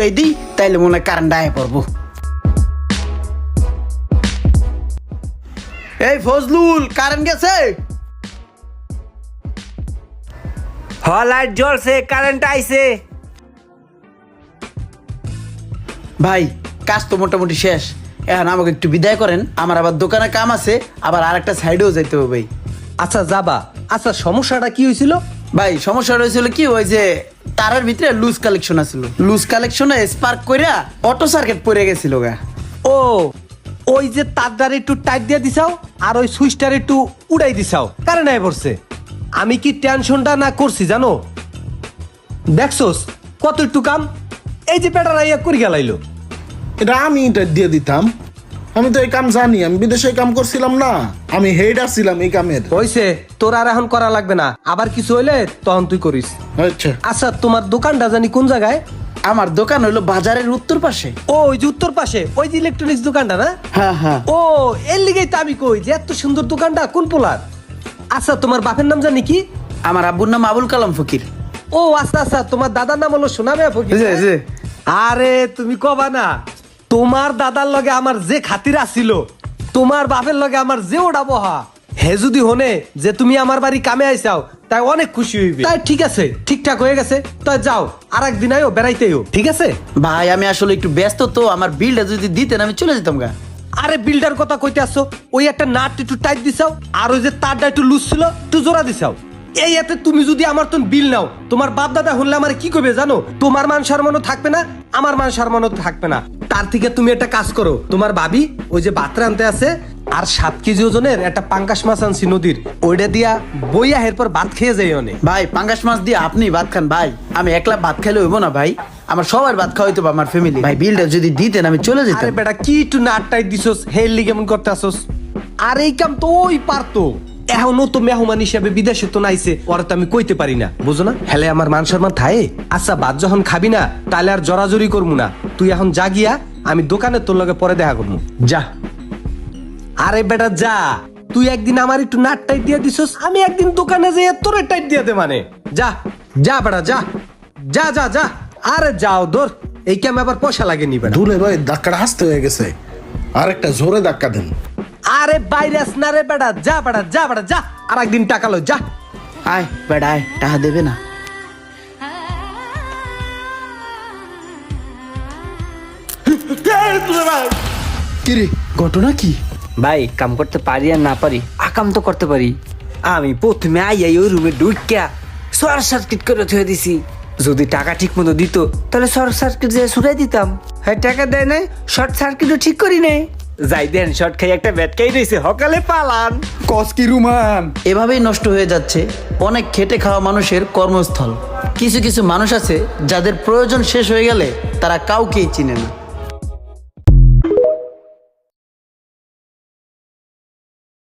এই দিই তাইলে মনে হয় কারেন্ট আয় পড়বো। এই ফজলুল, কারেন্ট গেছে? লাইট জ্বলছে, কারেন্ট আইছে। ভাই কাজ তো মোটামুটি শেষ, এখন আমাকে একটু বিদায় করেন, আমার আবার দোকানে কাম আছে, আবার আরেকটা সাইডেও যাইতে হবে ভাই। আচ্ছা যাবা। আচ্ছা সমস্যাটা কি হয়েছিল? ভাই সমস্যা হয়েছিল কি, ওই যে তারের ভিতরে লুজ কালেকশন আছিল, লুজ কালেকশনে স্পার্ক কইরা অটো সার্কিট পড়ে গেছিল গা। ও ওই যে তারটার একটু টাইট দিয়ে দিছাও আর ওই সুইচটার একটু উড়াই দিছাও, কারেন্ট আয় পড়ছে। আমি কি টেনশনটা না করছি জানো? দেখছোস কত একটু কাম, এই যে পেটার আইয়া করি গেলাইলো। এটা আমি এটা দিয়ে দিতাম, আমি তো এই কাম জানি, আমি বিদেশে কাম করছিলাম না, আমি হেড ছিলাম এই কামের। হইছে, তোর আর এখন করা লাগবে না, আবার কিছু হইলে তখন তুই করিস। আচ্ছা আচ্ছা তোমার দোকানটা জানি কোন জায়গায়? আমার দোকান হইলো বাজারের উত্তর পাশে। ও ওই যে উত্তর পাশে ওই যে ইলেকট্রনিক্স দোকানটা না? হ্যাঁ হ্যাঁ। ও এর লিগেই তো আমি কই যে এত সুন্দর দোকানটা কোন পোলার। আচ্ছা তোমার বাপের নাম জানি কি? আমার আব্বুর নাম আবুল কালাম ফকির। ও আচ্ছা আচ্ছা, তোমার দাদার নাম হলো সোনামিয়া ফকির। জি, জি। আরে তুমি কবা না, তোমার দাদার লগে আমার যে খাতির আছিল, তোমার বাপের লগে আমার যে ওটা বহা, হে যদি হনে যে তুমি আমার বাড়ি কামে আইসাও তাই অনেক খুশি হইবে। তাই ঠিক আছে, ঠিকঠাক হয়ে গেছে, তাই যাও আর একদিন আইও বেড়াইতেও, ঠিক আছে? ভাই আমি আসলে একটু ব্যস্ত, তো আমার বিলটা যদি দিতেন আমি চলে যেতাম গা। আরে বিল্ডার কথা কইতে আসছো, ওই একটা নাট একটু টাইট দিছাও আর ওই যে তারটা একটু লুজ ছিল একটু জোড়া দিছাও। এই এতে তুমি যদি আমার তো বিল নাও, তোমার বাপ দাদা হলে আমার কি করবে জানো? তোমার মান সম্মানও থাকবে না, আমার মান সম্মানও থাকবে না। তার থেকে তুমি একটা কাজ করো, তোমার ভাবি ওই যে বাতরা আনতে আছে আর 7 কেজি ওজনের একটা পাঙ্গাস মাছ আনছি নদীর, ওইটা দিয়া বইয়া এরপর ভাত খেয়ে যাই অনেক। ভাই পাঙ্গাস মাছ দিয়ে আপনি ভাত খান ভাই, আমি একলা ভাত খাইলে হইব না ভাই, আমার সবার ভাত খাওয়াই তো আমার ফ্যামিলি। ভাই বিলটা যদি দিতেন আমি চলে আরে যেতাম। বেটা কি একটু নাট টাইট দিছস, হেল লিগে এমন করতে আসস? আর এই কাম তো ওই পারতো, এখনো তো মেহমান হিসাবে বিদেশে তো নাইছে, ওরা তো আমি কইতে পারি না, বুঝো না? হেলে আমার মান সম্মান থায়ে। আচ্ছা ভাত যখন খাবি না তাহলে আর জরাজরি করবো না, তুই এখন যা গিয়া, আমি দোকানে তোর লগে পরে দেখা করবো, যা। আরে বেটা যা, তুই একদিন আমার একটু নাট টাইট দিয়ে দিছস, আমি একদিন দোকানে যেয়ে তোরে টাইট দিয়ে দে মানে, যা যা বেটা যা যা যা যা। আরে যাও দূর, এই কাম আবার পয়সা লাগেনি বেটা। দুলে ভাই ধাক্কাটা হাসতে হয়ে গেছে, আর একটা জোরে ধাক্কা দেন। আরে বাইরাস না রে বেটা, যা বেটা যা বেটা যা, আর একদিন টাকা লো, যা। আয় বেড়া আয়, টাকা দেবে না? কিরে ঘটনা কি? ভাই কাম করতে পারি আর না পারি, আকাম তো করতে পারি। আমি প্রথমে আইয়াই ওই রুমে ঢুকিয়া শর্ট সার্কিট করে থুয়ে দিছি। যদি টাকা ঠিক মতো দিত তাহলে শর্ট সার্কিট যে ছুড়ে দিতাম। হ্যাঁ টাকা দেয় নাই, শর্ট সার্কিটও ঠিক করি নাই। যাই দেন শর্ট খাই একটা ব্যাটকাই রয়েছে, সকালে পালান। কসকি রুমান এভাবেই নষ্ট হয়ে যাচ্ছে অনেক খেটে খাওয়া মানুষের কর্মস্থল। কিছু কিছু মানুষ আছে যাদের প্রয়োজন শেষ হয়ে গেলে তারা কাউকেই চিনে না।